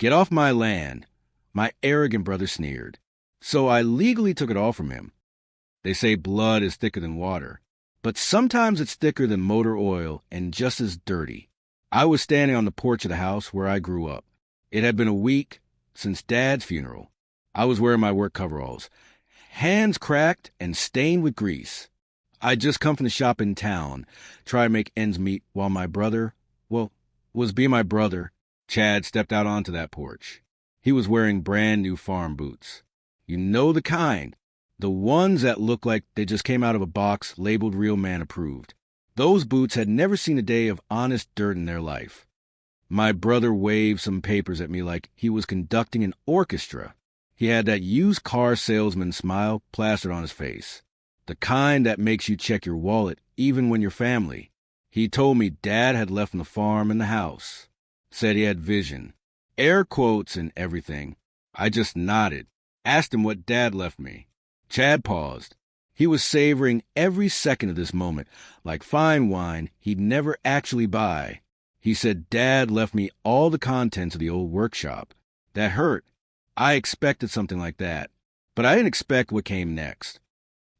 "Get off my land," my arrogant brother sneered. So I legally took it all from him. They say blood is thicker than water, but sometimes it's thicker than motor oil and just as dirty. I was standing on the porch of the house where I grew up. It had been a week since Dad's funeral. I was wearing my work coveralls, hands cracked and stained with grease. I'd just come from the shop in town, trying to make ends meet while my brother, was being my brother. Chad stepped out onto that porch. He was wearing brand new farm boots. You know the kind. The ones that look like they just came out of a box labeled Real Man Approved. Those boots had never seen a day of honest dirt in their life. My brother waved some papers at me like he was conducting an orchestra. He had that used car salesman smile plastered on his face. The kind that makes you check your wallet even when you're family. He told me Dad had left the farm and the house. Said he had vision. Air quotes and everything. I just nodded. Asked him what Dad left me. Chad paused. He was savoring every second of this moment, like fine wine he'd never actually buy. He said Dad left me all the contents of the old workshop. That hurt. I expected something like that, but I didn't expect what came next.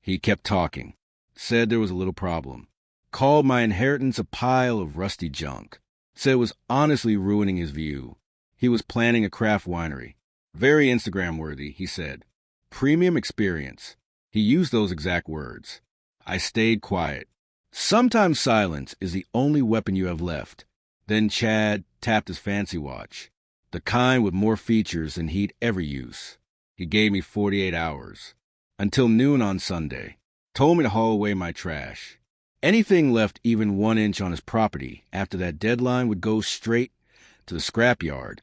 He kept talking. Said there was a little problem. Called my inheritance a pile of rusty junk. Said it was honestly ruining his view. He was planning a craft winery. Very Instagram-worthy, he said. Premium experience. He used those exact words. I stayed quiet. Sometimes silence is the only weapon you have left. Then Chad tapped his fancy watch, the kind with more features than he'd ever use. He gave me 48 hours. Until noon on Sunday. Told me to haul away my trash. Anything left even 1 inch on his property after that deadline would go straight to the scrapyard.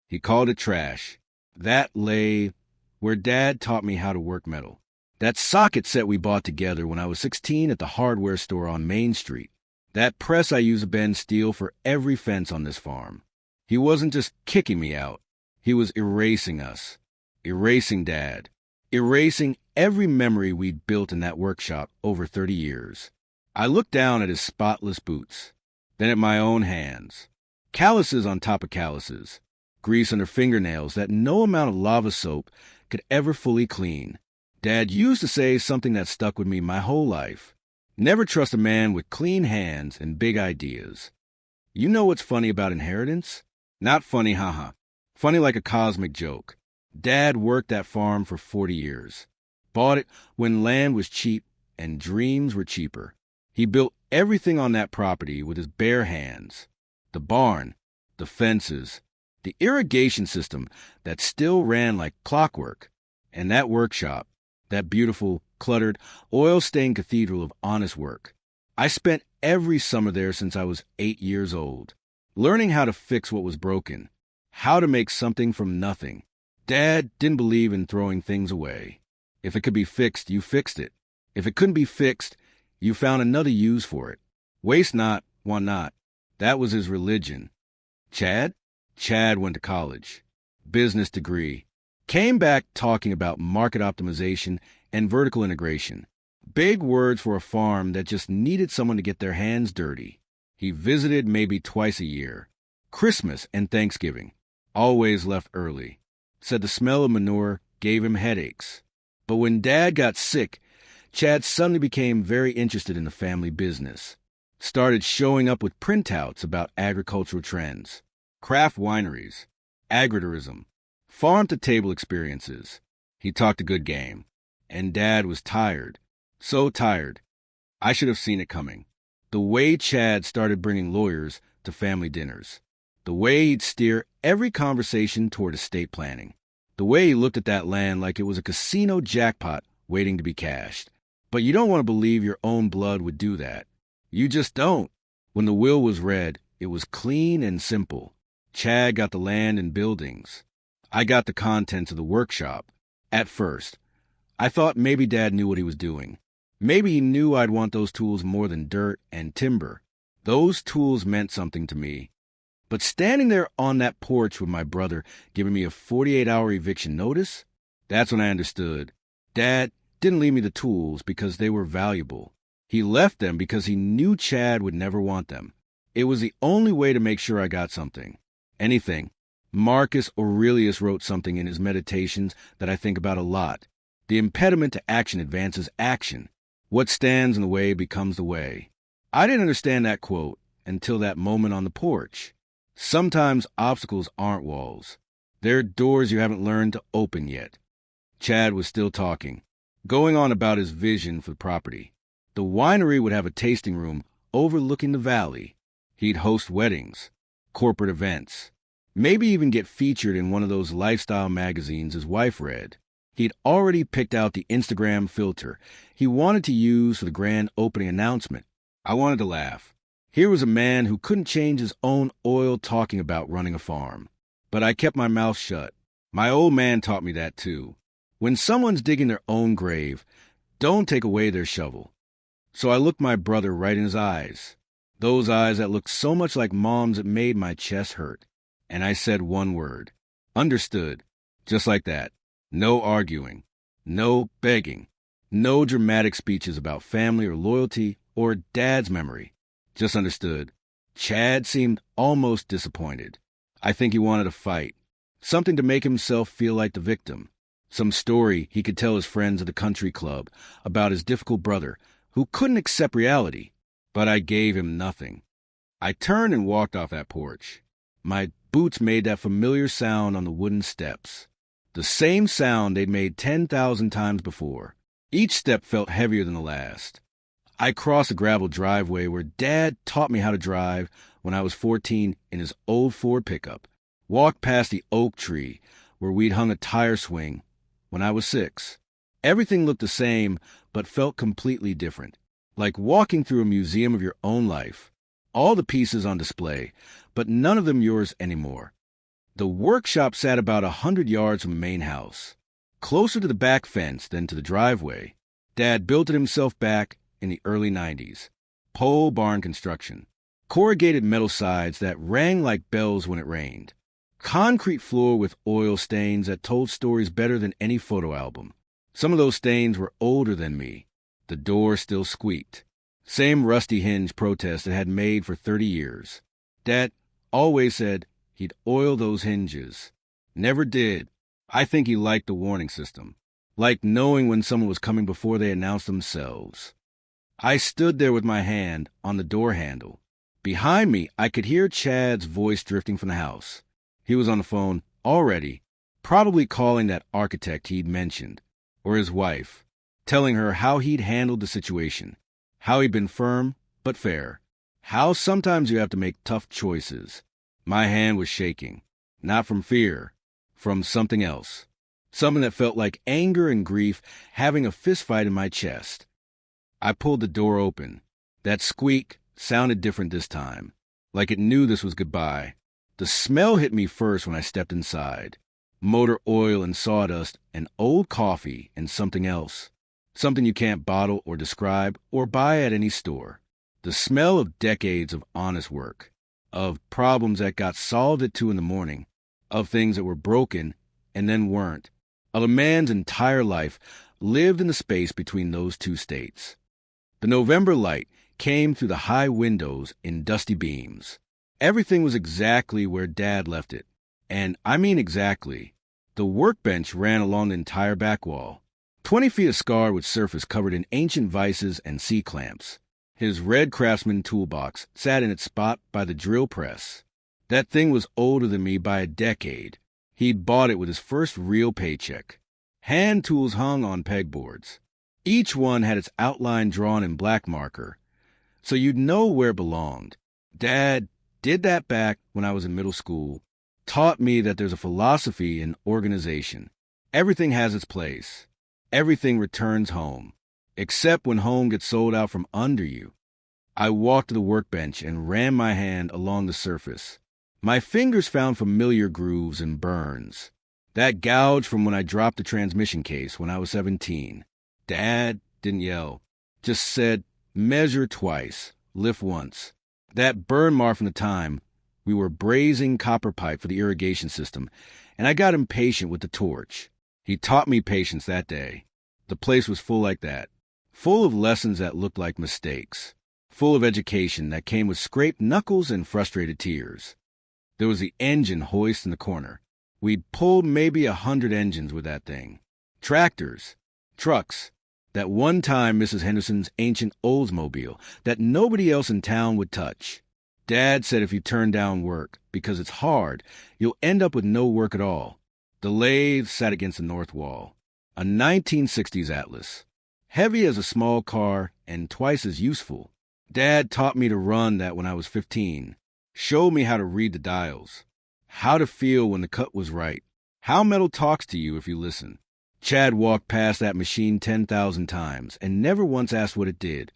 He called it trash. That lay where Dad taught me how to work metal. That socket set we bought together when I was 16 at the hardware store on Main Street. That press I used to bend steel for every fence on this farm. He wasn't just kicking me out. He was erasing us. Erasing Dad. Erasing every memory we'd built in that workshop over 30 years. I looked down at his spotless boots, then at my own hands. Calluses on top of calluses. Grease under fingernails that no amount of lava soap could ever fully clean. Dad used to say something that stuck with me my whole life. Never trust a man with clean hands and big ideas. You know what's funny about inheritance? Not funny, haha. Funny like a cosmic joke. Dad worked that farm for 40 years. Bought it when land was cheap and dreams were cheaper. He built everything on that property with his bare hands. The barn, the fences, the irrigation system that still ran like clockwork, and that workshop, that beautiful, cluttered, oil-stained cathedral of honest work. I spent every summer there since I was 8 years old, learning how to fix what was broken, how to make something from nothing. Dad didn't believe in throwing things away. If it could be fixed, you fixed it. If it couldn't be fixed, you found another use for it. Waste not, want not. That was his religion. Chad? Chad went to college. Business degree. Came back talking about market optimization and vertical integration. Big words for a farm that just needed someone to get their hands dirty. He visited maybe twice a year. Christmas and Thanksgiving. Always left early. Said the smell of manure gave him headaches. But when Dad got sick, Chad suddenly became very interested in the family business. Started showing up with printouts about agricultural trends, craft wineries, agritourism, farm-to-table experiences. He talked a good game. And Dad was tired. So tired. I should have seen it coming. The way Chad started bringing lawyers to family dinners. The way he'd steer every conversation toward estate planning. The way he looked at that land like it was a casino jackpot waiting to be cashed. But you don't want to believe your own blood would do that. You just don't. When the will was read, it was clean and simple. Chad got the land and buildings. I got the contents of the workshop. At first, I thought maybe Dad knew what he was doing. Maybe he knew I'd want those tools more than dirt and timber. Those tools meant something to me. But standing there on that porch with my brother giving me a 48-hour eviction notice, that's when I understood. Dad didn't leave me the tools because they were valuable. He left them because he knew Chad would never want them. It was the only way to make sure I got something. Anything. Marcus Aurelius wrote something in his Meditations that I think about a lot. The impediment to action advances action. What stands in the way becomes the way. I didn't understand that quote until that moment on the porch. Sometimes obstacles aren't walls. They're doors you haven't learned to open yet. Chad was still talking, going on about his vision for the property. The winery would have a tasting room overlooking the valley. He'd host weddings, corporate events, maybe even get featured in one of those lifestyle magazines his wife read. He'd already picked out the Instagram filter he wanted to use for the grand opening announcement. I wanted to laugh. Here was a man who couldn't change his own oil talking about running a farm. But I kept my mouth shut. My old man taught me that too. When someone's digging their own grave, don't take away their shovel. So I looked my brother right in his eyes, those eyes that looked so much like Mom's it made my chest hurt. And I said one word. Understood. Just like that. No arguing. No begging. No dramatic speeches about family or loyalty or Dad's memory. Just understood. Chad seemed almost disappointed. I think he wanted a fight. Something to make himself feel like the victim. Some story he could tell his friends at the country club about his difficult brother who couldn't accept reality. But I gave him nothing. I turned and walked off that porch. My boots made that familiar sound on the wooden steps. The same sound they'd made 10,000 times before. Each step felt heavier than the last. I crossed a gravel driveway where Dad taught me how to drive when I was 14 in his old Ford pickup. Walked past the oak tree where we'd hung a tire swing when I was 6. Everything looked the same, but felt completely different. Like walking through a museum of your own life. All the pieces on display, but none of them yours anymore. The workshop sat about 100 yards from the main house, closer to the back fence than to the driveway. Dad built it himself back in the early 90s. Pole barn construction. Corrugated metal sides that rang like bells when it rained. Concrete floor with oil stains that told stories better than any photo album. Some of those stains were older than me. The door still squeaked. Same rusty hinge protest it had made for 30 years. Dad always said he'd oil those hinges. Never did. I think he liked the warning system. Liked knowing when someone was coming before they announced themselves. I stood there with my hand on the door handle. Behind me, I could hear Chad's voice drifting from the house. He was on the phone already, probably calling that architect he'd mentioned, or his wife, telling her how he'd handled the situation, how he'd been firm but fair, how sometimes you have to make tough choices. My hand was shaking, not from fear, from something else, something that felt like anger and grief having a fistfight in my chest. I pulled the door open. That squeak sounded different this time, like it knew this was goodbye. The smell hit me first when I stepped inside. Motor oil and sawdust and old coffee and something else. Something you can't bottle or describe or buy at any store. The smell of decades of honest work. Of problems that got solved at 2 in the morning. Of things that were broken and then weren't. Of a man's entire life lived in the space between those two states. The November light came through the high windows in dusty beams. Everything was exactly where Dad left it. And I mean exactly. The workbench ran along the entire back wall. 20 feet of scarwood surface covered in ancient vices and C-clamps. His red Craftsman toolbox sat in its spot by the drill press. That thing was older than me by a decade. He'd bought it with his first real paycheck. Hand tools hung on pegboards. Each one had its outline drawn in black marker, so you'd know where it belonged. Dad did that back when I was in middle school. Taught me that there's a philosophy in organization. Everything has its place. Everything returns home, except when home gets sold out from under you. I walked to the workbench and ran my hand along the surface. My fingers found familiar grooves and burns. That gouge from when I dropped the transmission case when I was 17. Dad didn't yell, just said, measure twice, lift once. That burn mark from the time we were brazing copper pipe for the irrigation system, and I got impatient with the torch. He taught me patience that day. The place was full like that, full of lessons that looked like mistakes, full of education that came with scraped knuckles and frustrated tears. There was the engine hoist in the corner. We'd pulled maybe 100 engines with that thing. Tractors, trucks, that one time Mrs. Henderson's ancient Oldsmobile that nobody else in town would touch. Dad said if you turn down work because it's hard, you'll end up with no work at all. The lathe sat against the north wall. A 1960s Atlas. Heavy as a small car and twice as useful. Dad taught me to run that when I was 15. Showed me how to read the dials. How to feel when the cut was right. How metal talks to you if you listen. Chad walked past that machine 10,000 times and never once asked what it did.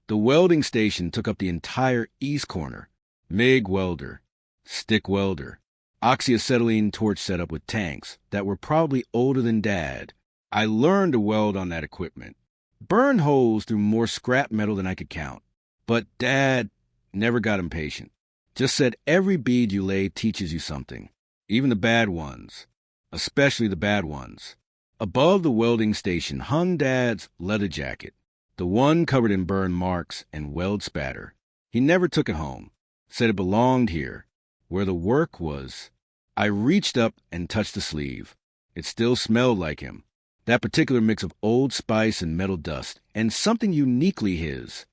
The welding station took up the entire east corner. MIG welder. Stick welder. Oxyacetylene torch setup with tanks that were probably older than Dad. I learned to weld on that equipment. Burned holes through more scrap metal than I could count. But Dad never got impatient. Just said every bead you lay teaches you something. Even the bad ones. Especially the bad ones. Above the welding station hung Dad's leather jacket. The one covered in burn marks and weld spatter. He never took it home. Said it belonged here, where the work was. I reached up and touched the sleeve. It still smelled like him. That particular mix of Old Spice and metal dust, and something uniquely his.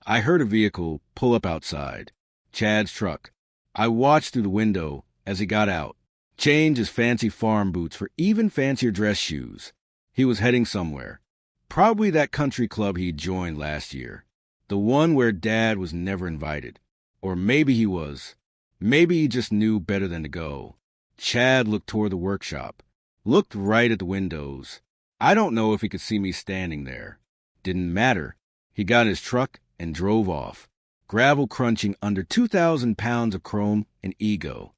I heard a vehicle pull up outside. Chad's truck. I watched through the window as he got out. Changed his fancy farm boots for even fancier dress shoes. He was heading somewhere. Probably that country club he'd joined last year. The one where Dad was never invited. Or maybe he was. Maybe he just knew better than to go. Chad looked toward the workshop. Looked right at the windows. I don't know if he could see me standing there. Didn't matter. He got in his truck and drove off. Gravel crunching under 2,000 pounds of chrome and ego.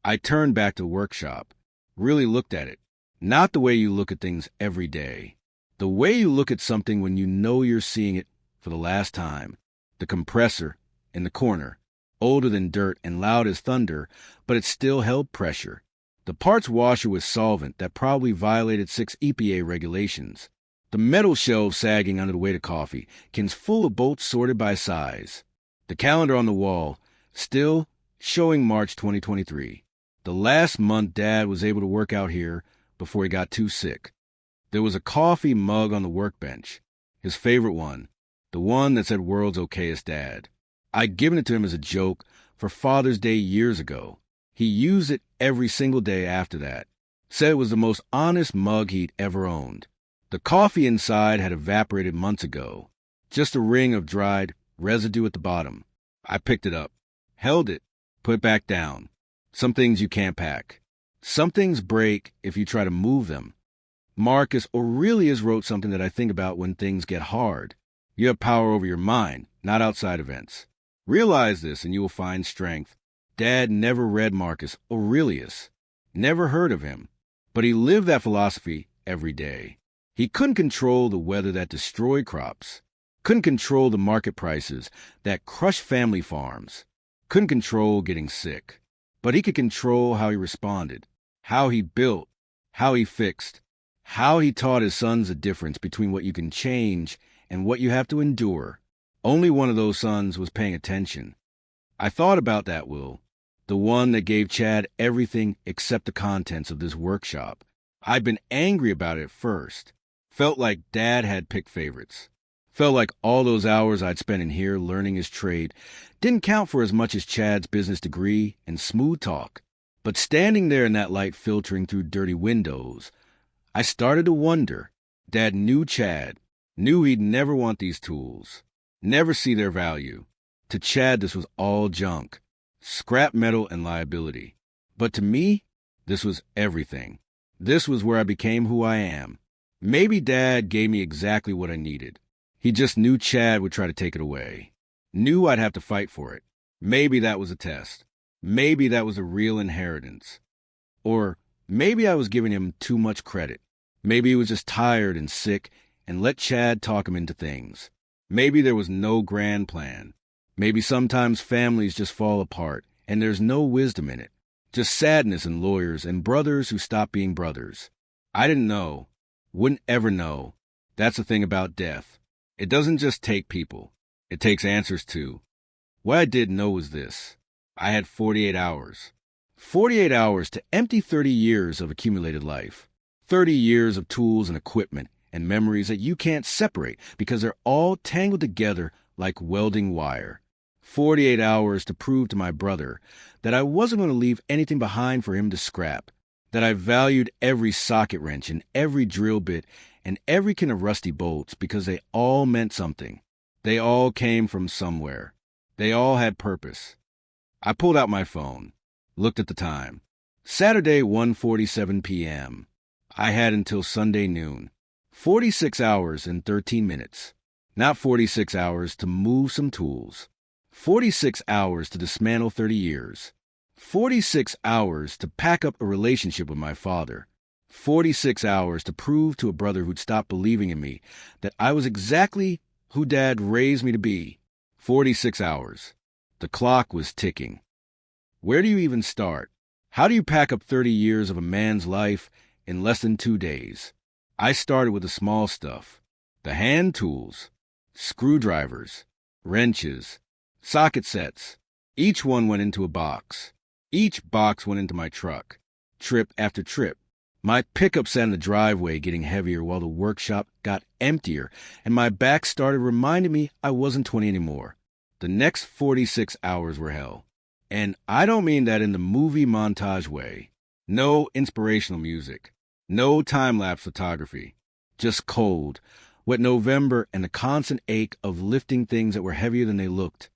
I turned back to the workshop. Really looked at it. Not the way you look at things every day. The way you look at something when you know you're seeing it for the last time. The compressor in the corner. Older than dirt and loud as thunder, but it still held pressure. The parts washer was solvent that probably violated 6 EPA regulations. The metal shelves sagging under the weight of coffee, cans full of bolts sorted by size. The calendar on the wall, still showing March 2023. The last month Dad was able to work out here before he got too sick. There was a coffee mug on the workbench, his favorite one, the one that said World's Okayest Dad. I'd given it to him as a joke for Father's Day years ago. He used it every single day after that. Said it was the most honest mug he'd ever owned. The coffee inside had evaporated months ago. Just a ring of dried residue at the bottom. I picked it up, held it, put it back down. Some things you can't pack. Some things break if you try to move them. Marcus Aurelius wrote something that I think about when things get hard. You have power over your mind, not outside events. Realize this and you will find strength. Dad never read Marcus Aurelius. Never heard of him. But he lived that philosophy every day. He couldn't control the weather that destroyed crops. Couldn't control the market prices that crushed family farms. Couldn't control getting sick. But he could control how he responded, how he built, how he fixed, how he taught his sons the difference between what you can change and what you have to endure. Only one of those sons was paying attention. I thought about that, Will. The one that gave Chad everything except the contents of this workshop. I'd been angry about it at first. Felt like Dad had picked favorites. Felt like all those hours I'd spent in here learning his trade didn't count for as much as Chad's business degree and smooth talk. But standing there in that light filtering through dirty windows, I started to wonder. Dad knew Chad, knew he'd never want these tools, never see their value. To Chad, this was all junk, scrap metal and liability. But to me, this was everything. This was where I became who I am. Maybe Dad gave me exactly what I needed. He just knew Chad would try to take it away. Knew I'd have to fight for it. Maybe that was a test. Maybe that was a real inheritance. Or maybe I was giving him too much credit. Maybe he was just tired and sick and let Chad talk him into things. Maybe there was no grand plan. Maybe sometimes families just fall apart and there's no wisdom in it. Just sadness and lawyers and brothers who stop being brothers. I didn't know. Wouldn't ever know. That's the thing about death. It doesn't just take people. It takes answers too. What I did know was this. I had 48 hours. 48 hours to empty 30 years of accumulated life. 30 years of tools and equipment and memories that you can't separate because they're all tangled together like welding wire. 48 hours to prove to my brother that I wasn't going to leave anything behind for him to scrap, that I valued every socket wrench and every drill bit and every can of rusty bolts because they all meant something. They all came from somewhere. They all had purpose. I pulled out my phone, looked at the time. Saturday, 1:47 p.m. I had until Sunday noon. 46 hours and 13 minutes. Not 46 hours to move some tools. 46 hours to dismantle 30 years. 46 hours to pack up a relationship with my father. 46 hours to prove to a brother who'd stopped believing in me that I was exactly who Dad raised me to be. 46 hours. The clock was ticking. Where do you even start? How do you pack up 30 years of a man's life in less than 2 days? I started with the small stuff. The hand tools. Screwdrivers. Wrenches. Socket sets. Each one went into a box. Each box went into my truck. Trip after trip. My pickup sat in the driveway getting heavier while the workshop got emptier, and my back started reminding me I wasn't 20 anymore. The next 46 hours were hell. And I don't mean that in the movie montage way. No inspirational music. No time-lapse photography. Just cold, wet November and the constant ache of lifting things that were heavier than they looked.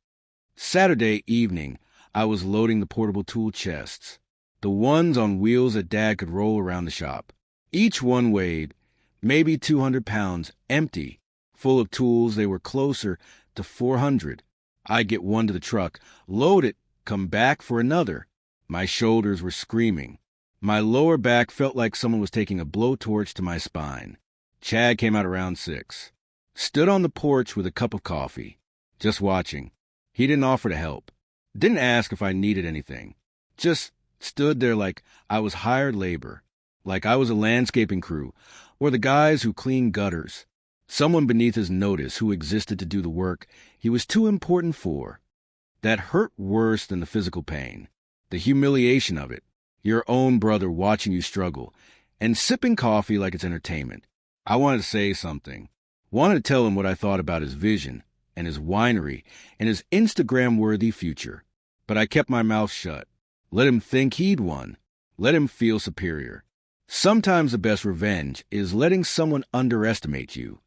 Saturday evening, I was loading the portable tool chests. The ones on wheels that Dad could roll around the shop. Each one weighed maybe 200 pounds, empty. Full of tools, they were closer to 400. I'd get one to the truck, load it, come back for another. My shoulders were screaming. My lower back felt like someone was taking a blowtorch to my spine. Chad came out around 6. Stood on the porch with a cup of coffee, just watching. He didn't offer to help. Didn't ask if I needed anything. Just stood there like I was hired labor, like I was a landscaping crew, or the guys who clean gutters. Someone beneath his notice who existed to do the work he was too important for. That hurt worse than the physical pain. The humiliation of it. Your own brother watching you struggle, and sipping coffee like it's entertainment. I wanted to say something. Wanted to tell him what I thought about his vision, and his winery, and his Instagram-worthy future. But I kept my mouth shut. Let him think he'd won. Let him feel superior. Sometimes the best revenge is letting someone underestimate you.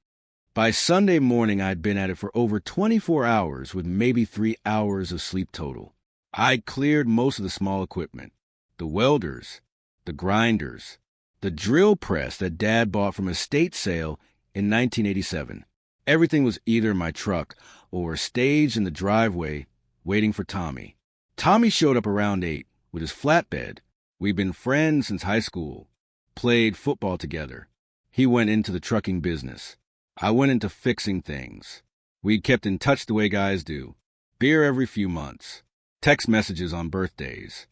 By Sunday morning, I'd been at it for over 24 hours with maybe 3 hours of sleep total. I'd cleared most of the small equipment. The welders, the grinders, the drill press that Dad bought from a estate sale in 1987. Everything was either in my truck or staged in the driveway waiting for Tommy. Tommy showed up around 8 with his flatbed. We'd been friends since high school, played football together. He went into the trucking business. I went into fixing things. We'd kept in touch the way guys do. Beer every few months. Text messages on birthdays.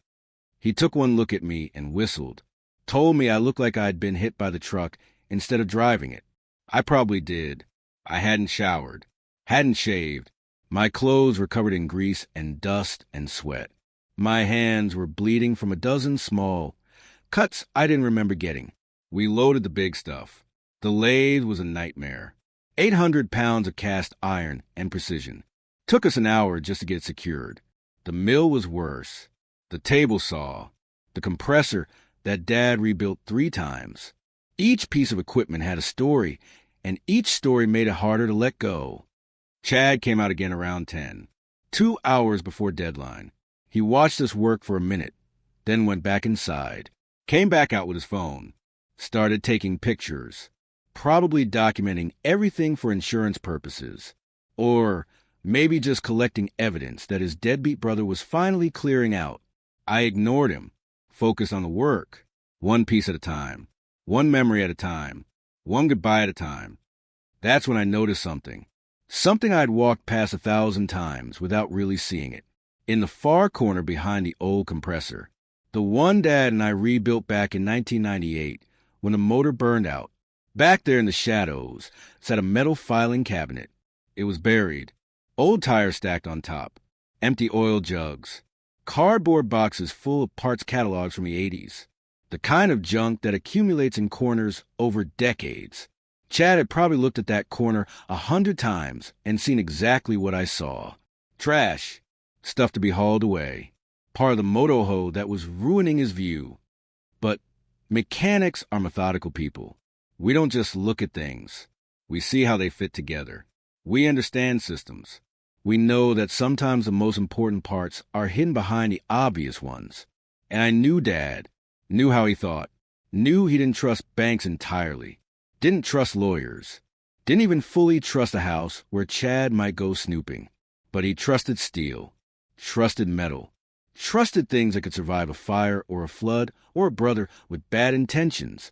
He took one look at me and whistled. Told me I looked like I'd been hit by the truck instead of driving it. I probably did. I hadn't showered. Hadn't shaved. My clothes were covered in grease and dust and sweat. My hands were bleeding from a dozen small cuts I didn't remember getting. We loaded the big stuff. The lathe was a nightmare. 800 pounds of cast iron and precision. Took us an hour just to get it secured. The mill was worse. The table saw. The compressor that Dad rebuilt 3 times. Each piece of equipment had a story, and each story made it harder to let go. Chad came out again around 10, 2 hours before deadline. He watched us work for a minute, then went back inside. Came back out with his phone. Started taking pictures. Probably documenting everything for insurance purposes. Or maybe just collecting evidence that his deadbeat brother was finally clearing out. I ignored him. Focused on the work. One piece at a time. One memory at a time. One goodbye at a time. That's when I noticed something. Something I'd walked past 1,000 times without really seeing it. In the far corner behind the old compressor. The one Dad and I rebuilt back in 1998 when the motor burned out. Back there in the shadows sat a metal filing cabinet. It was buried. Old tires stacked on top. Empty oil jugs. Cardboard boxes full of parts catalogs from the 80s. The kind of junk that accumulates in corners over decades. Chad had probably looked at that corner 100 times and seen exactly what I saw. Trash. Stuff to be hauled away. Part of the motorhome that was ruining his view. But mechanics are methodical people. We don't just look at things. We see how they fit together. We understand systems. We know that sometimes the most important parts are hidden behind the obvious ones. And I knew Dad, knew how he thought, knew he didn't trust banks entirely, didn't trust lawyers, didn't even fully trust a house where Chad might go snooping. But he trusted steel, trusted metal, trusted things that could survive a fire or a flood or a brother with bad intentions.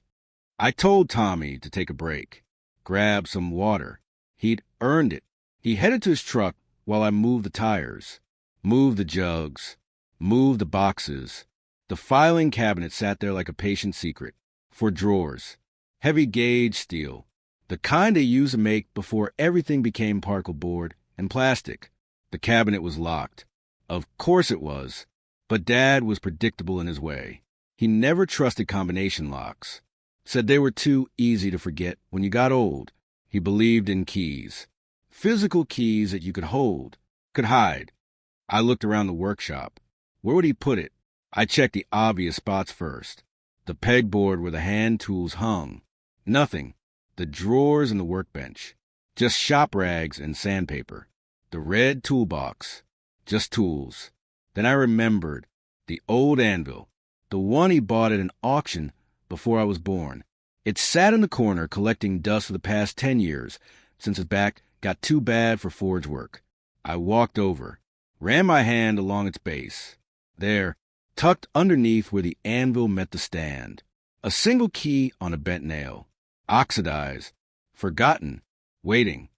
I told Tommy to take a break, grab some water. He'd earned it. He headed to his truck while I moved the tires, moved the jugs, moved the boxes. The filing cabinet sat there like a patient secret. 4 drawers, heavy gauge steel, the kind they used to make before everything became particle board and plastic. The cabinet was locked. Of course it was, but Dad was predictable in his way. He never trusted combination locks. Said they were too easy to forget when you got old. He believed in keys. Physical keys that you could hold, could hide. I looked around the workshop. Where would he put it? I checked the obvious spots first. The pegboard where the hand tools hung. Nothing. The drawers and the workbench. Just shop rags and sandpaper. The red toolbox. Just tools. Then I remembered the old anvil, the one he bought at an auction before I was born. It sat in the corner collecting dust for the past 10 years, since his back got too bad for forge work. I walked over, ran my hand along its base. There, tucked underneath where the anvil met the stand, a single key on a bent nail. Oxidized, forgotten, waiting.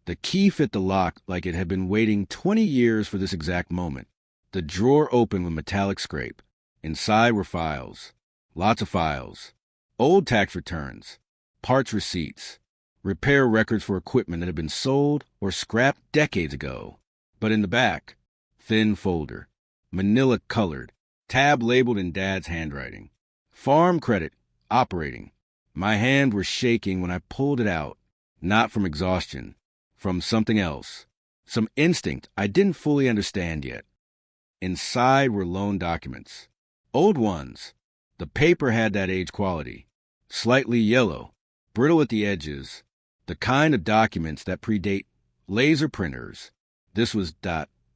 The key fit the lock like it had been waiting 20 years for this exact moment. The drawer opened with metallic scrape. Inside were files. Lots of files. Old tax returns. Parts receipts. Repair records for equipment that had been sold or scrapped decades ago. But in the back, thin folder. Manila colored. Tab labeled in Dad's handwriting. Farm credit. Operating. My hand was shaking when I pulled it out. Not from exhaustion. From something else. Some instinct I didn't fully understand yet. Inside were loan documents. Old ones. The paper had that age quality. Slightly yellow. Brittle at the edges. The kind of documents that predate laser printers. This was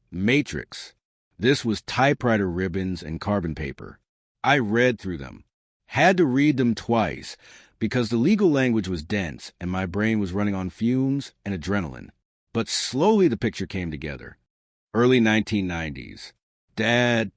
matrix. This was typewriter ribbons and carbon paper. I read through them. Had to read them twice because the legal language was dense and my brain was running on fumes and adrenaline. But slowly the picture came together. Early 1990s. Dad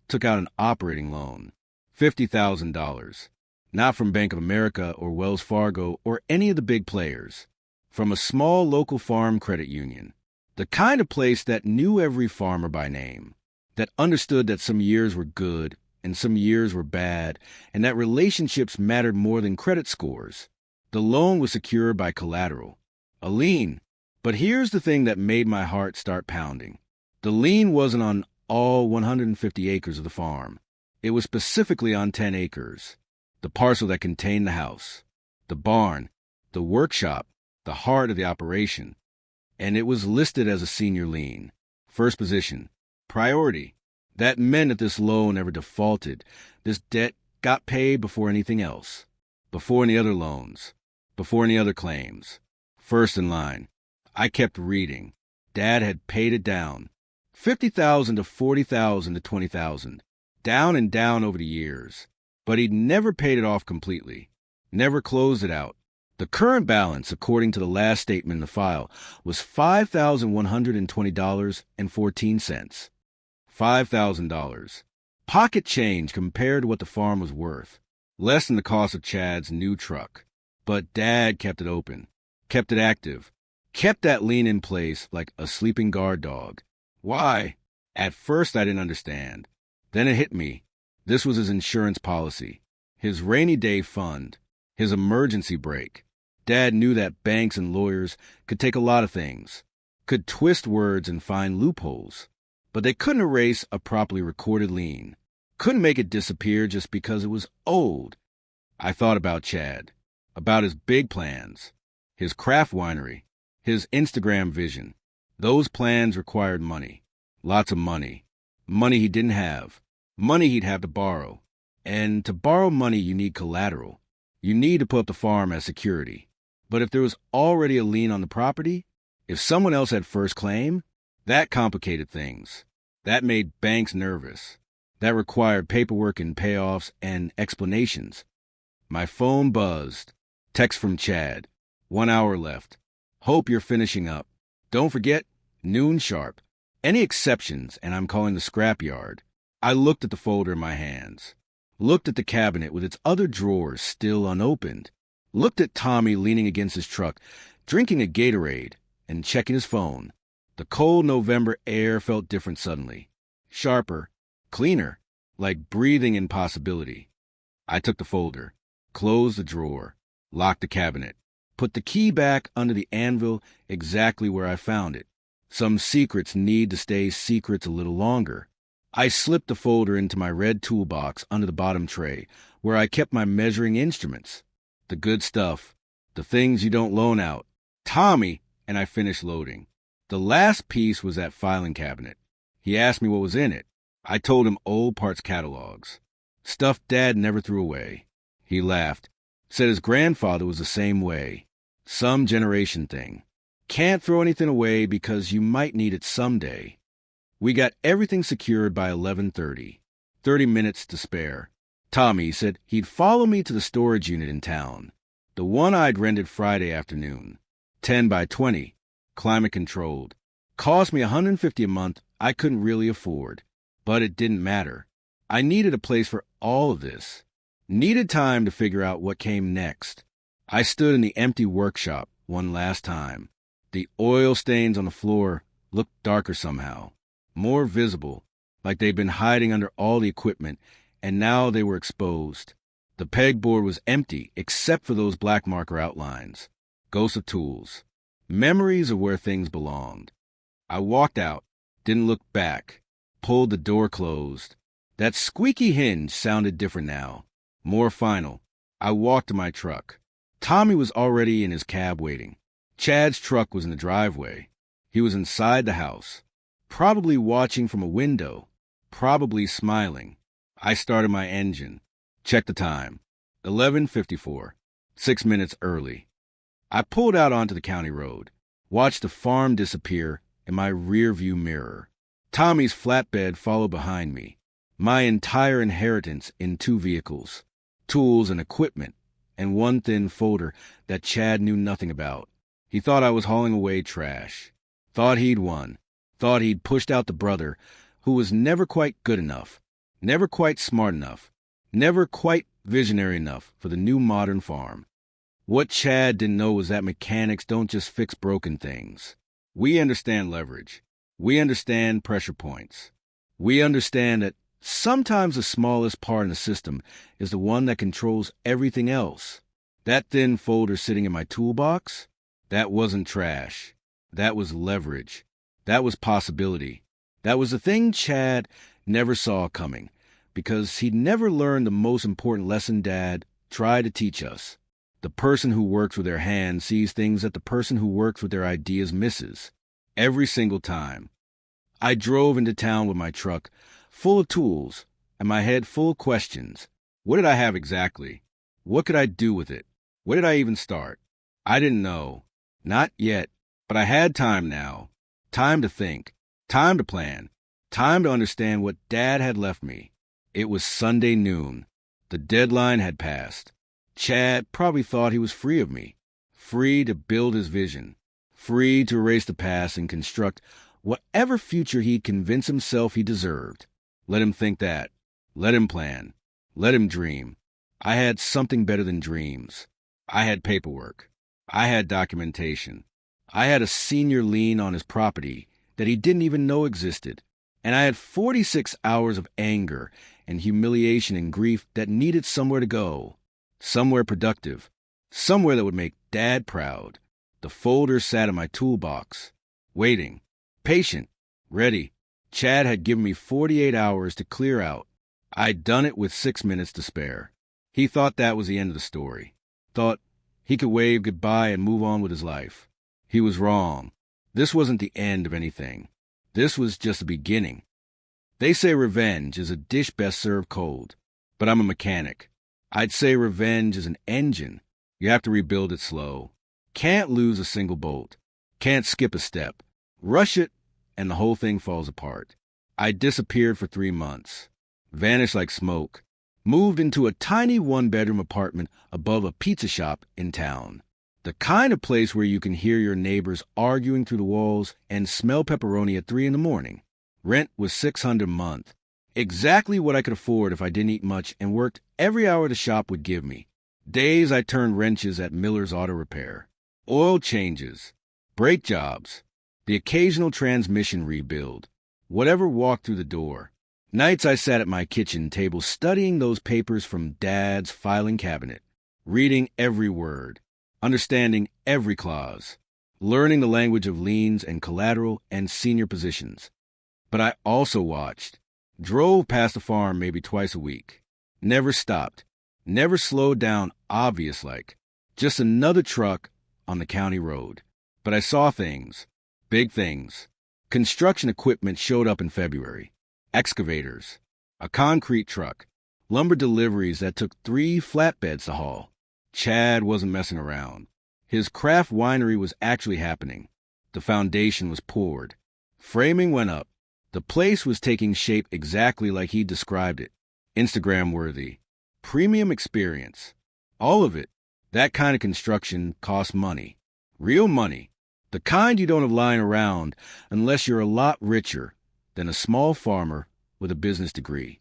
took out an operating loan. $50,000. Not from Bank of America or Wells Fargo or any of the big players. From a small local farm credit union. The kind of place that knew every farmer by name. That understood that some years were good and some years were bad, and that relationships mattered more than credit scores. The loan was secured by collateral. A lien. But here's the thing that made my heart start pounding. The lien wasn't on all 150 acres of the farm. It was specifically on 10 acres. The parcel that contained the house, the barn, the workshop, the heart of the operation. And it was listed as a senior lien. First position. Priority. That meant that this loan never defaulted. This debt got paid before anything else. Before any other loans. Before any other claims. First in line. I kept reading. Dad had paid it down. $50,000 to $40,000 to $20,000. Down and down over the years. But he'd never paid it off completely. Never closed it out. The current balance, according to the last statement in the file, was $5,120.14. $5,000. Pocket change compared to what the farm was worth. Less than the cost of Chad's new truck. But Dad kept it open. Kept it active. Kept that lien in place like a sleeping guard dog. Why? At first I didn't understand. Then it hit me. This was his insurance policy. His rainy day fund. His emergency brake. Dad knew that banks and lawyers could take a lot of things. Could twist words and find loopholes. but they couldn't erase a properly recorded lien. Couldn't make it disappear just because it was old. I thought about Chad, about his big plans, his craft winery, his Instagram vision. Those plans required money, lots of money, money he didn't have, money he'd have to borrow. And to borrow money, you need collateral. You need to put up the farm as security. But if there was already a lien on the property, if someone else had first claim, that complicated things. That made banks nervous. That required paperwork and payoffs and explanations. My phone buzzed. Text from Chad. 1 hour left. Hope you're finishing up. Don't forget, noon sharp. Any exceptions, and I'm calling the scrapyard. I looked at the folder in my hands. Looked at the cabinet with its other drawers still unopened. Looked at Tommy leaning against his truck, drinking a Gatorade and checking his phone. The cold November air felt different suddenly. Sharper, cleaner, like breathing in possibility. I took the folder, closed the drawer, locked the cabinet, put the key back under the anvil exactly where I found it. Some secrets need to stay secrets a little longer. I slipped the folder into my red toolbox under the bottom tray, where I kept my measuring instruments. The good stuff, the things you don't loan out. Tommy, and I finished loading. The last piece was that filing cabinet. He asked me what was in it. I told him old parts catalogs. Stuff Dad never threw away. He laughed, said his grandfather was the same way. Some generation thing. Can't throw anything away because you might need it someday. We got everything secured by 11:30. 30 minutes to spare. Tommy said he'd follow me to the storage unit in town. The one I'd rented Friday afternoon. 10 by 20. Climate controlled. Cost me $150 a month I couldn't really afford. But it didn't matter. I needed a place for all of this. Needed time to figure out what came next. I stood in the empty workshop one last time. The oil stains on the floor looked darker somehow. More visible, like they'd been hiding under all the equipment, and now they were exposed. The pegboard was empty except for those black marker outlines. Ghosts of tools. Memories of where things belonged. I walked out, didn't look back, pulled the door closed. That squeaky hinge sounded different now, more final. I walked to my truck. Tommy was already in his cab waiting. Chad's truck was in the driveway. He was inside the house. Probably watching from a window, probably smiling. I started my engine. Checked the time. 11:54. 6 minutes early. I pulled out onto the county road, watched the farm disappear in my rearview mirror. Tommy's flatbed followed behind me. My entire inheritance in 2 vehicles, tools and equipment, and one thin folder that Chad knew nothing about. He thought I was hauling away trash. Thought he'd won. Thought he'd pushed out the brother who was never quite good enough, never quite smart enough, never quite visionary enough for the new modern farm. What Chad didn't know was that mechanics don't just fix broken things. We understand leverage. We understand pressure points. We understand that sometimes the smallest part in the system is the one that controls everything else. That thin folder sitting in my toolbox, that wasn't trash. That was leverage. That was possibility. That was the thing Chad never saw coming, because he'd never learned the most important lesson Dad tried to teach us. The person who works with their hands sees things that the person who works with their ideas misses. Every single time. I drove into town with my truck, full of tools, and my head full of questions. What did I have exactly? What could I do with it? Where did I even start? I didn't know. Not yet. But I had time now. Time to think. Time to plan. Time to understand what Dad had left me. It was Sunday noon. The deadline had passed. Chad probably thought he was free of me. Free to build his vision. Free to erase the past and construct whatever future he'd convince himself he deserved. Let him think that. Let him plan. Let him dream. I had something better than dreams. I had paperwork. I had documentation. I had a senior lien on his property that he didn't even know existed. And I had 46 hours of anger and humiliation and grief that needed somewhere to go. Somewhere productive. Somewhere that would make Dad proud. The folder sat in my toolbox. Waiting. Patient. Ready. Chad had given me 48 hours to clear out. I'd done it with 6 minutes to spare. He thought that was the end of the story. Thought he could wave goodbye and move on with his life. He was wrong. This wasn't the end of anything. This was just the beginning. They say revenge is a dish best served cold, but I'm a mechanic. I'd say revenge is an engine. You have to rebuild it slow. Can't lose a single bolt. Can't skip a step. Rush it, and the whole thing falls apart. I disappeared for 3 months. Vanished like smoke. Moved into a tiny one-bedroom apartment above a pizza shop in town. The kind of place where you can hear your neighbors arguing through the walls and smell pepperoni at 3 a.m. Rent was $600 a month. Exactly what I could afford if I didn't eat much and worked every hour the shop would give me. Days I turned wrenches at Miller's Auto Repair. Oil changes. Brake jobs. The occasional transmission rebuild. Whatever walked through the door. Nights I sat at my kitchen table studying those papers from Dad's filing cabinet. Reading every word. Understanding every clause. Learning the language of liens and collateral and senior positions. But I also watched. Drove past the farm maybe twice a week. Never stopped. Never slowed down, obvious-like. Just another truck on the county road. But I saw things. Big things. Construction equipment showed up in February. Excavators. A concrete truck. Lumber deliveries that took 3 flatbeds to haul. Chad wasn't messing around. His craft winery was actually happening. The foundation was poured. Framing went up. The place was taking shape exactly like he described it. Instagram-worthy. Premium experience. All of it. That kind of construction costs money. Real money. The kind you don't have lying around unless you're a lot richer than a small farmer with a business degree.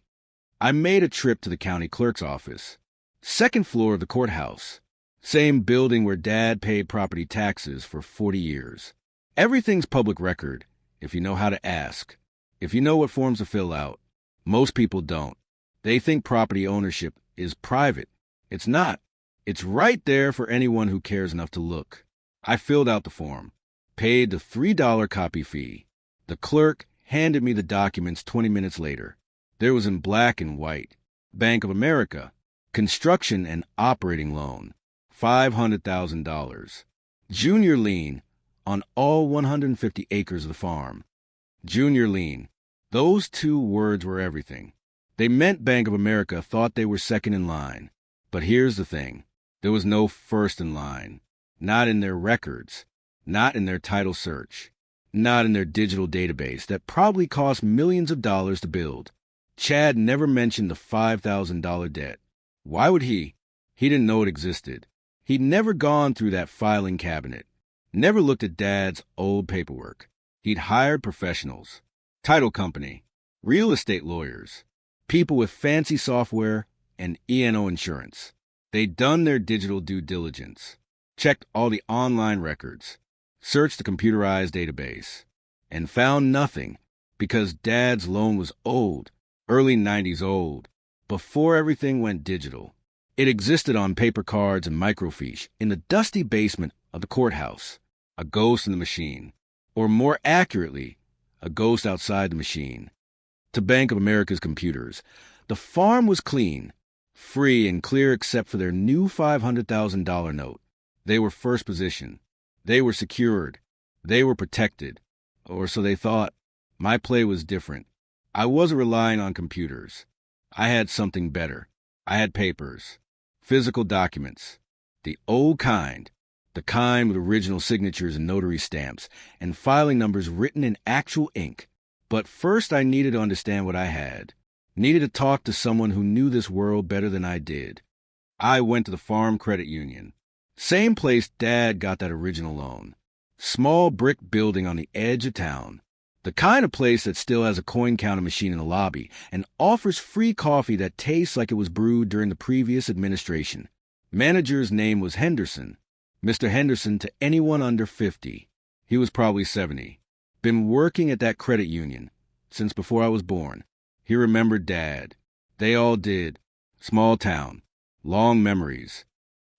I made a trip to the county clerk's office. 2nd floor of the courthouse. Same building where Dad paid property taxes for 40 years. Everything's public record if you know how to ask. If you know what forms to fill out. Most people don't. They think property ownership is private. It's not. It's right there for anyone who cares enough to look. I filled out the form. Paid the $3 copy fee. The clerk handed me the documents 20 minutes later. There was in black and white. Bank of America. Construction and operating loan. $500,000. Junior lien on all 150 acres of the farm. Junior lien. Those 2 words were everything. They meant Bank of America thought they were second in line. But here's the thing. There was no first in line. Not in their records. Not in their title search. Not in their digital database that probably cost millions of dollars to build. Chad never mentioned the $5,000 debt. Why would he? He didn't know it existed. He'd never gone through that filing cabinet. Never looked at Dad's old paperwork. He'd hired professionals. Title company. Real estate lawyers. People with fancy software and E&O insurance. They'd done their digital due diligence. Checked all the online records. Searched the computerized database. And found nothing because Dad's loan was old. Early 90s old. Before everything went digital. It existed on paper cards and microfiche in the dusty basement of the courthouse. A ghost in the machine. Or more accurately, a ghost outside the machine. To Bank of America's computers, the farm was clean, free and clear except for their new $500,000 note. They were first position. They were secured. They were protected. Or so they thought. My play was different. I wasn't relying on computers. I had something better. I had papers. Physical documents. The old kind. The kind with original signatures and notary stamps, and filing numbers written in actual ink. But first I needed to understand what I had. Needed to talk to someone who knew this world better than I did. I went to the Farm Credit Union. Same place Dad got that original loan. Small brick building on the edge of town. The kind of place that still has a coin counter machine in the lobby and offers free coffee that tastes like it was brewed during the previous administration. Manager's name was Henderson. Mr. Henderson to anyone under 50. He was probably 70. Been working at that credit union since before I was born. He remembered Dad. They all did. Small town. Long memories.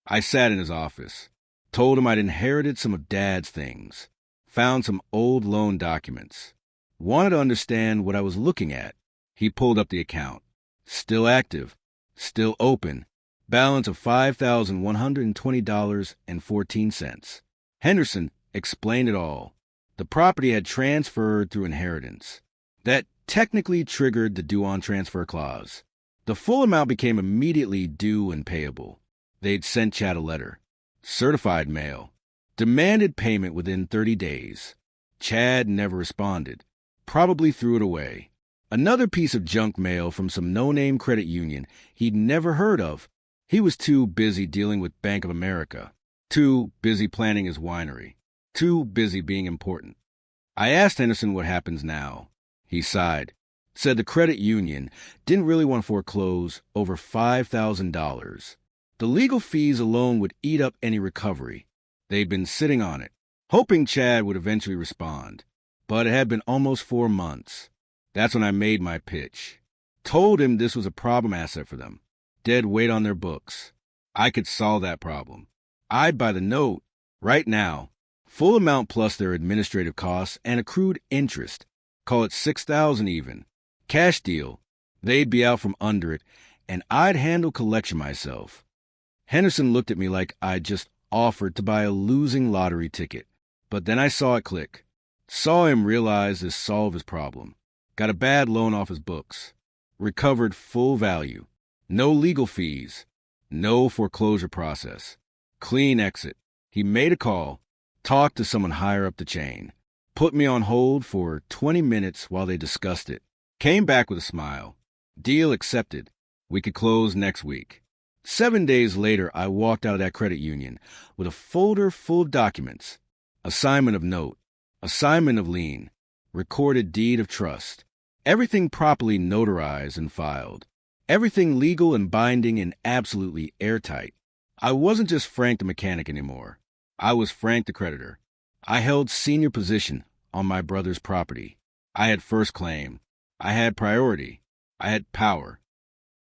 I sat in his office. Told him I'd inherited some of Dad's things. Found some old loan documents. Wanted to understand what I was looking at. He pulled up the account. Still active. Still open. Balance of $5,120.14. Henderson explained it all. The property had transferred through inheritance. That technically triggered the due on transfer clause. The full amount became immediately due and payable. They'd sent Chad a letter. Certified mail. Demanded payment within 30 days. Chad never responded. Probably threw it away. Another piece of junk mail from some no-name credit union he'd never heard of. He was too busy dealing with Bank of America. Too busy planning his winery. Too busy being important. I asked Henderson what happens now. He sighed. Said the credit union didn't really want to foreclose over $5,000. The legal fees alone would eat up any recovery. They'd been sitting on it, hoping Chad would eventually respond. But it had been almost 4 months. That's when I made my pitch. Told him this was a problem asset for them. Dead weight on their books. I could solve that problem. I'd buy the note, right now. Full amount plus their administrative costs and accrued interest. Call it $6,000 even. Cash deal. They'd be out from under it, and I'd handle collection myself. Henderson looked at me like I'd just offered to buy a losing lottery ticket. But then I saw it click. Saw him realize this solved his problem. Got a bad loan off his books. Recovered full value. No legal fees. No foreclosure process. Clean exit. He made a call. Talked to someone higher up the chain. Put me on hold for 20 minutes while they discussed it. Came back with a smile. Deal accepted. We could close next week. 7 days later, I walked out of that credit union with a folder full of documents. Assignment of note. Assignment of lien. Recorded deed of trust. Everything properly notarized and filed. Everything legal and binding and absolutely airtight. I wasn't just Frank the mechanic anymore. I was Frank the creditor. I held senior position on my brother's property. I had first claim. I had priority. I had power.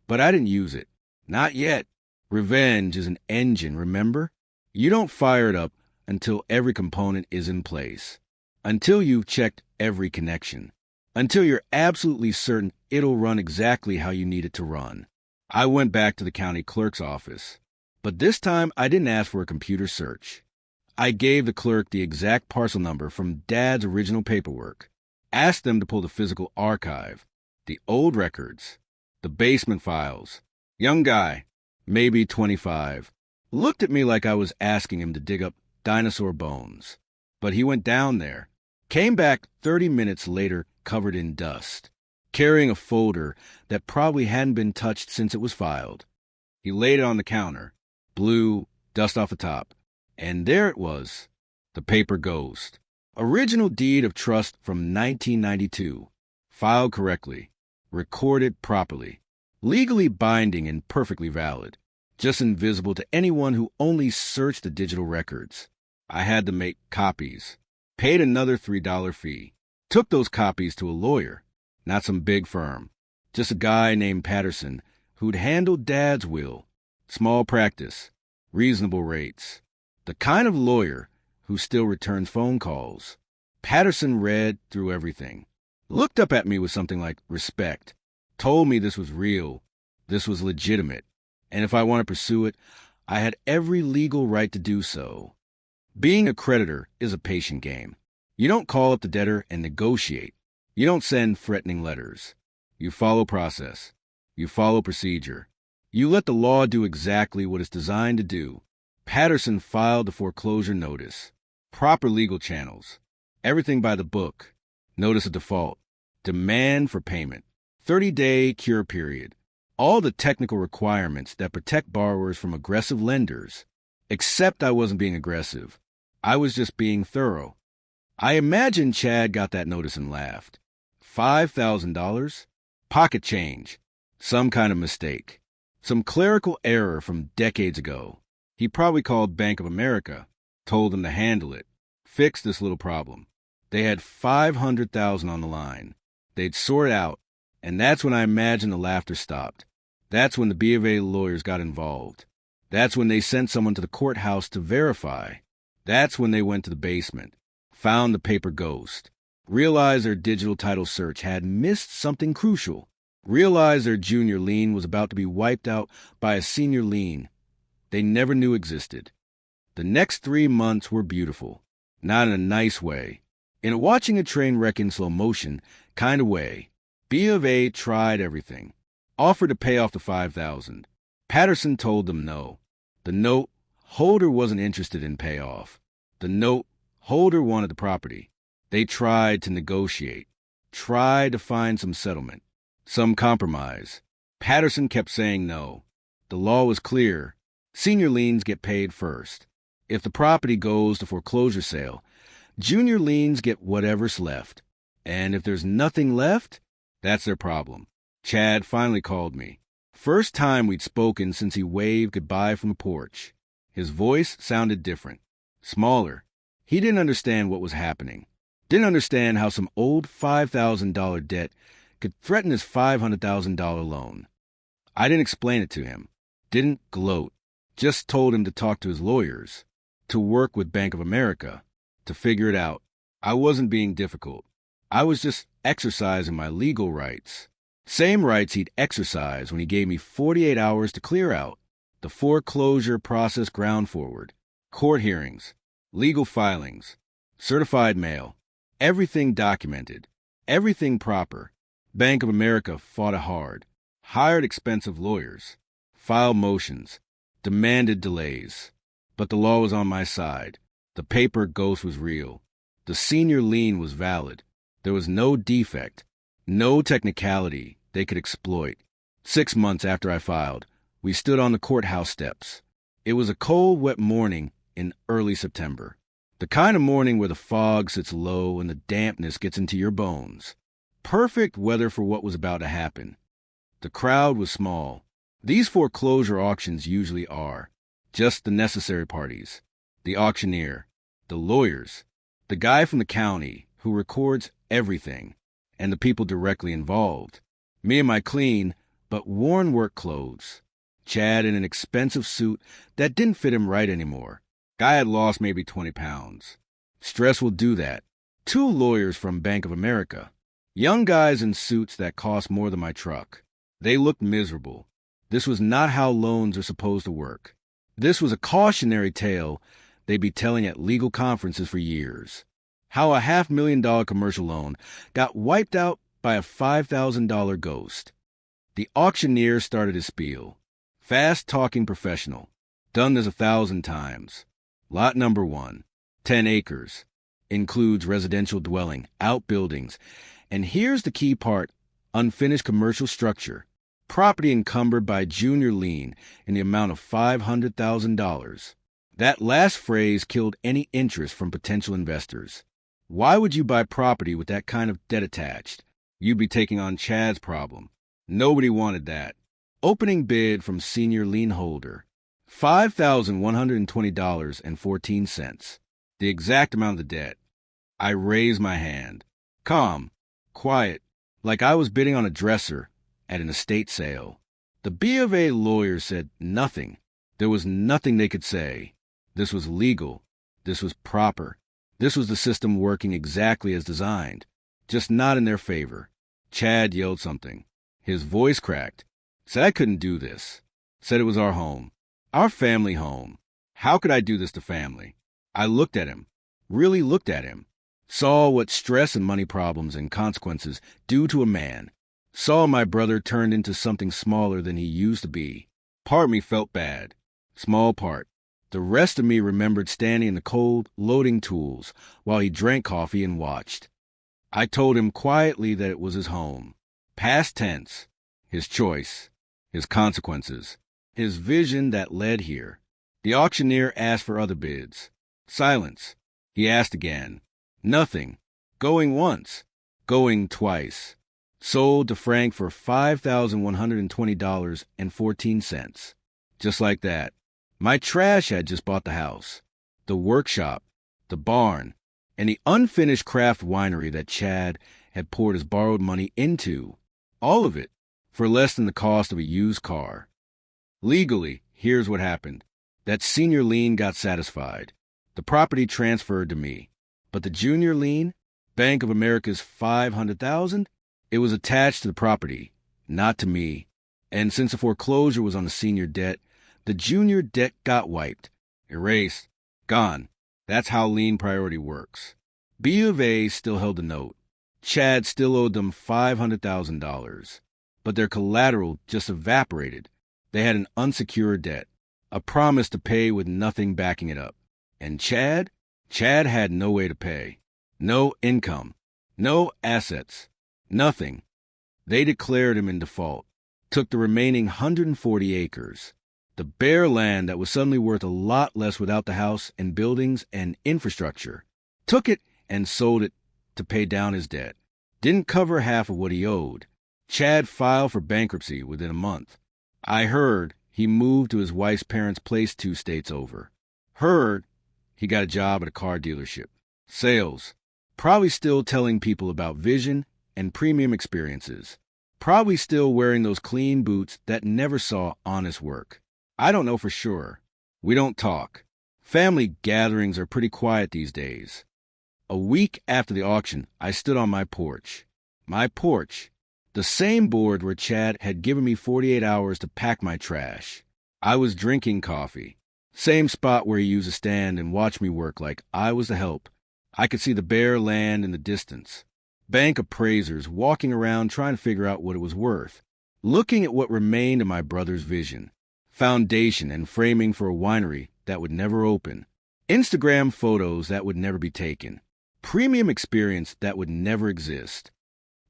But I didn't use it. Not yet. Revenge is an engine, remember? You don't fire it up until every component is in place. Until you've checked every connection. Until you're absolutely certain it'll run exactly how you need it to run. I went back to the county clerk's office. But this time I didn't ask for a computer search. I gave the clerk the exact parcel number from Dad's original paperwork. Asked them to pull the physical archive, the old records, the basement files. Young guy, maybe 25, looked at me like I was asking him to dig up dinosaur bones. But he went down there, came back 30 minutes later covered in dust, carrying a folder that probably hadn't been touched since it was filed. He laid it on the counter, blew dust off the top, and there it was, the paper ghost. Original deed of trust from 1992, filed correctly, recorded properly, legally binding and perfectly valid, just invisible to anyone who only searched the digital records. I had to make copies, paid another $3 fee, took those copies to a lawyer, not some big firm, just a guy named Patterson who'd handled Dad's will, small practice, reasonable rates, the kind of lawyer who still returns phone calls. Patterson read through everything, looked up at me with something like respect, told me this was real, this was legitimate, and if I want to pursue it, I had every legal right to do so. Being a creditor is a patient game. You don't call up the debtor and negotiate. You don't send threatening letters. You follow process. You follow procedure. You let the law do exactly what it's designed to do. Patterson filed the foreclosure notice. Proper legal channels. Everything by the book. Notice of default. Demand for payment. 30-day cure period. All the technical requirements that protect borrowers from aggressive lenders. Except I wasn't being aggressive. I was just being thorough. I imagine Chad got that notice and laughed. $5,000? Pocket change. Some kind of mistake. Some clerical error from decades ago. He probably called Bank of America, told them to handle it, fix this little problem. They had $500,000 on the line. They'd sort it out, and that's when I imagine the laughter stopped. That's when the B of A lawyers got involved. That's when they sent someone to the courthouse to verify. That's when they went to the basement, found the paper ghost, Realized their digital title search had missed something crucial. Realized their junior lien was about to be wiped out by a senior lien they never knew existed. The next 3 months were beautiful. Not in a nice way. In a watching a train wreck in slow motion kind of way. B of A tried everything. Offered to pay off the $5,000. Patterson told them no. The note holder wasn't interested in payoff. The note holder wanted the property. They tried to negotiate. Tried to find some settlement. Some compromise. Patterson kept saying no. The law was clear. Senior liens get paid first. If the property goes to foreclosure sale, junior liens get whatever's left. And if there's nothing left, that's their problem. Chad finally called me. First time we'd spoken since he waved goodbye from the porch. His voice sounded different. Smaller. He didn't understand what was happening. Didn't understand how some old $5,000 debt could threaten his $500,000 loan. I didn't explain it to him. Didn't gloat. Just told him to talk to his lawyers. To work with Bank of America. To figure it out. I wasn't being difficult. I was just exercising my legal rights. Same rights he'd exercise when he gave me 48 hours to clear out. The foreclosure process ground forward. Court hearings. Legal filings. Certified mail. Everything documented. Everything proper. Bank of America fought it hard. Hired expensive lawyers. Filed motions. Demanded delays. But the law was on my side. The paper ghost was real. The senior lien was valid. There was no defect. No technicality they could exploit. 6 months after I filed, we stood on the courthouse steps. It was a cold, wet morning in early September. The kind of morning where the fog sits low and the dampness gets into your bones. Perfect weather for what was about to happen. The crowd was small. These foreclosure auctions usually are. Just the necessary parties. The auctioneer. The lawyers. The guy from the county who records everything. And the people directly involved. Me in my clean but worn work clothes. Chad in an expensive suit that didn't fit him right anymore. Guy had lost maybe 20 pounds. Stress will do that. 2 lawyers from Bank of America. Young guys in suits that cost more than my truck. They looked miserable. This was not how loans are supposed to work. This was a cautionary tale they'd be telling at legal conferences for years. How a $500,000 commercial loan got wiped out by a $5,000 ghost. The auctioneer started his spiel. Fast-talking professional. Done this 1,000 times. Lot number 1. 10 acres. Includes residential dwelling, outbuildings. And here's the key part. Unfinished commercial structure. Property encumbered by junior lien in the amount of $500,000. That last phrase killed any interest from potential investors. Why would you buy property with that kind of debt attached? You'd be taking on Chad's problem. Nobody wanted that. Opening bid from senior lien holder. $5,120.14. The exact amount of the debt. I raised my hand. Calm. Quiet. Like I was bidding on a dresser at an estate sale. The B of A lawyer said nothing. There was nothing they could say. This was legal. This was proper. This was the system working exactly as designed. Just not in their favor. Chad yelled something. His voice cracked. Said I couldn't do this. Said it was our home. Our family home. How could I do this to family? I looked at him. Really looked at him. Saw what stress and money problems and consequences do to a man. Saw my brother turned into something smaller than he used to be. Part of me felt bad. Small part. The rest of me remembered standing in the cold, loading tools while he drank coffee and watched. I told him quietly that it was his home. Past tense. His choice. His consequences. His vision that led here. The auctioneer asked for other bids. Silence. He asked again. Nothing. Going once. Going twice. Sold to Frank for $5,120.14. Just like that. My trash had just bought the house, the workshop, the barn, and the unfinished craft winery that Chad had poured his borrowed money into. All of it for less than the cost of a used car. Legally, here's what happened. That senior lien got satisfied. The property transferred to me. But the junior lien? Bank of America's $500,000? It was attached to the property, not to me. And since the foreclosure was on the senior debt, the junior debt got wiped. Erased. Gone. That's how lien priority works. B of A still held the note. Chad still owed them $500,000. But their collateral just evaporated. They had an unsecured debt, a promise to pay with nothing backing it up. And Chad? Chad had no way to pay. No income. No assets. Nothing. They declared him in default. Took the remaining 140 acres. The bare land that was suddenly worth a lot less without the house and buildings and infrastructure. Took it and sold it to pay down his debt. Didn't cover half of what he owed. Chad filed for bankruptcy within a month. I heard he moved to his wife's parents' place 2 states over. Heard he got a job at a car dealership. Sales. Probably still telling people about vision and premium experiences. Probably still wearing those clean boots that never saw honest work. I don't know for sure. We don't talk. Family gatherings are pretty quiet these days. A week after the auction, I stood on my porch. My porch. The same board where Chad had given me 48 hours to pack my trash. I was drinking coffee. Same spot where he used to stand and watch me work like I was the help. I could see the bare land in the distance. Bank appraisers walking around trying to figure out what it was worth. Looking at what remained of my brother's vision. Foundation and framing for a winery that would never open. Instagram photos that would never be taken. Premium experience that would never exist.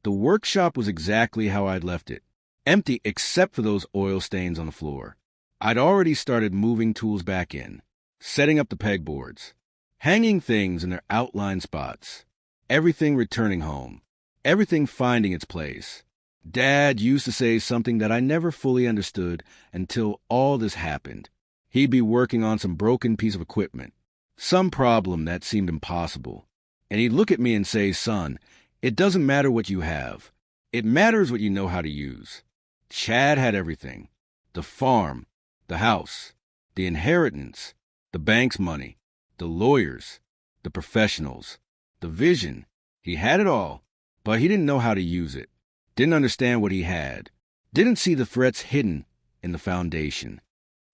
The workshop was exactly how I'd left it. Empty except for those oil stains on the floor. I'd already started moving tools back in. Setting up the pegboards. Hanging things in their outlined spots. Everything returning home. Everything finding its place. Dad used to say something that I never fully understood until all this happened. He'd be working on some broken piece of equipment. Some problem that seemed impossible. And he'd look at me and say, "Son, it doesn't matter what you have. It matters what you know how to use." Chad had everything. The farm, the house, the inheritance, the bank's money, the lawyers, the professionals, the vision. He had it all, but he didn't know how to use it. Didn't understand what he had. Didn't see the threats hidden in the foundation.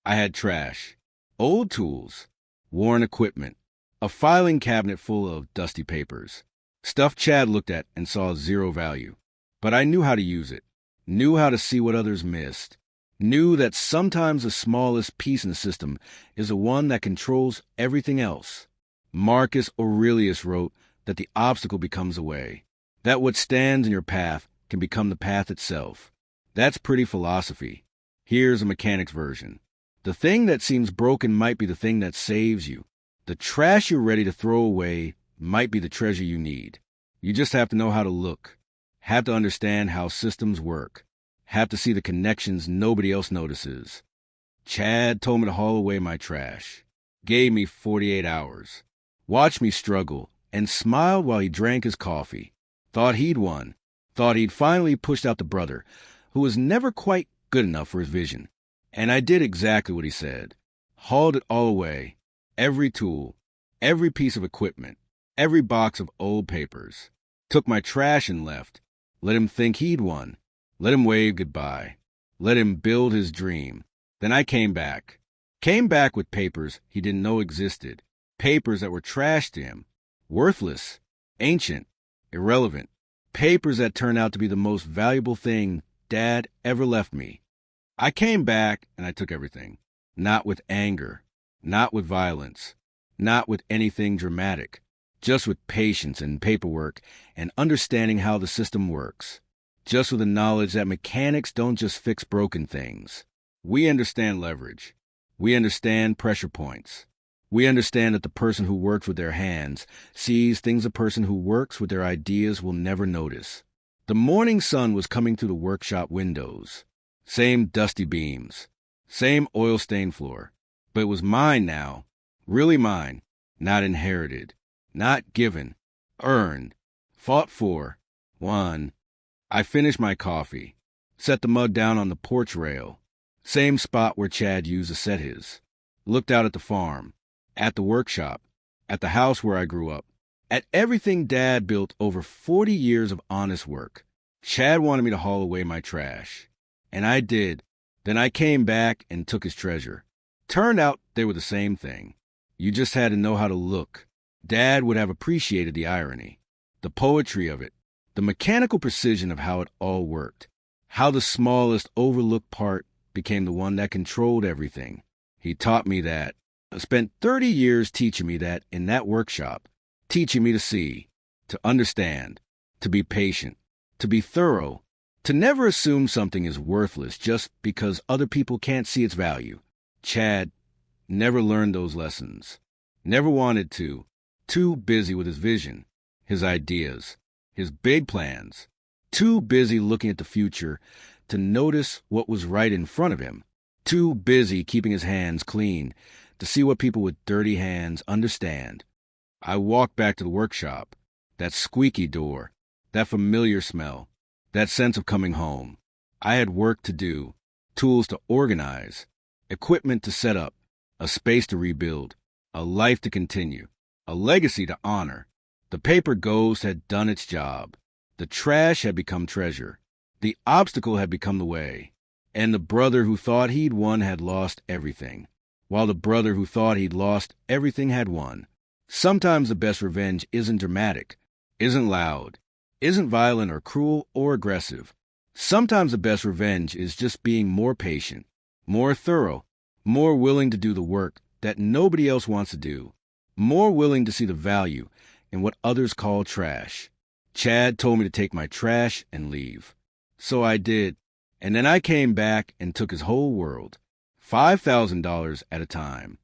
I had trash, old tools, worn equipment, a filing cabinet full of dusty papers. Stuff Chad looked at and saw zero value. But I knew how to use it. Knew how to see what others missed. Knew that sometimes the smallest piece in the system is the one that controls everything else. Marcus Aurelius wrote that the obstacle becomes the way. That what stands in your path can become the path itself. That's pretty philosophy. Here's a mechanic's version. The thing that seems broken might be the thing that saves you. The trash you're ready to throw away might be the treasure you need. You just have to know how to look. Have to understand how systems work. Have to see the connections nobody else notices. Chad told me to haul away my trash. Gave me 48 hours. Watched me struggle and smiled while he drank his coffee. Thought he'd won. Thought he'd finally pushed out the brother, who was never quite good enough for his vision. And I did exactly what he said. Hauled it all away. Every tool. Every piece of equipment. Every box of old papers. Took my trash and left. Let him think he'd won. Let him wave goodbye. Let him build his dream. Then I came back. Came back with papers he didn't know existed. Papers that were trash to him. Worthless. Ancient. Irrelevant. Papers that turned out to be the most valuable thing Dad ever left me. I came back and I took everything. Not with anger. Not with violence. Not with anything dramatic. Just with patience and paperwork and understanding how the system works. Just with the knowledge that mechanics don't just fix broken things. We understand leverage. We understand pressure points. We understand that the person who works with their hands sees things a person who works with their ideas will never notice. The morning sun was coming through the workshop windows. Same dusty beams. Same oil-stained floor. But it was mine now. Really mine. Not inherited. Not given. Earned. Fought for. Won. I finished my coffee. Set the mug down on the porch rail. Same spot where Chad used to set his. Looked out at the farm. At the workshop. At the house where I grew up. At everything Dad built over 40 years of honest work, Chad wanted me to haul away my trash. And I did. Then I came back and took his treasure. Turned out they were the same thing. You just had to know how to look. Dad would have appreciated the irony, the poetry of it, the mechanical precision of how it all worked, how the smallest overlooked part became the one that controlled everything. He taught me that. I spent 30 years teaching me that in that workshop, teaching me to see, to understand, to be patient, to be thorough, to never assume something is worthless just because other people can't see its value. Chad never learned those lessons, never wanted to, too busy with his vision, his ideas, his big plans, too busy looking at the future to notice what was right in front of him, too busy keeping his hands clean to see what people with dirty hands understand. I walked back to the workshop, that squeaky door, that familiar smell, that sense of coming home. I had work to do, tools to organize, equipment to set up, a space to rebuild, a life to continue, a legacy to honor. The paper ghost had done its job. The trash had become treasure. The obstacle had become the way. And the brother who thought he'd won had lost everything, while the brother who thought he'd lost everything had won. Sometimes the best revenge isn't dramatic, isn't loud, isn't violent or cruel or aggressive. Sometimes the best revenge is just being more patient, more thorough, more willing to do the work that nobody else wants to do, more willing to see the value in what others call trash. Chad told me to take my trash and leave. So I did, and then I came back and took his whole world, $5,000 at a time.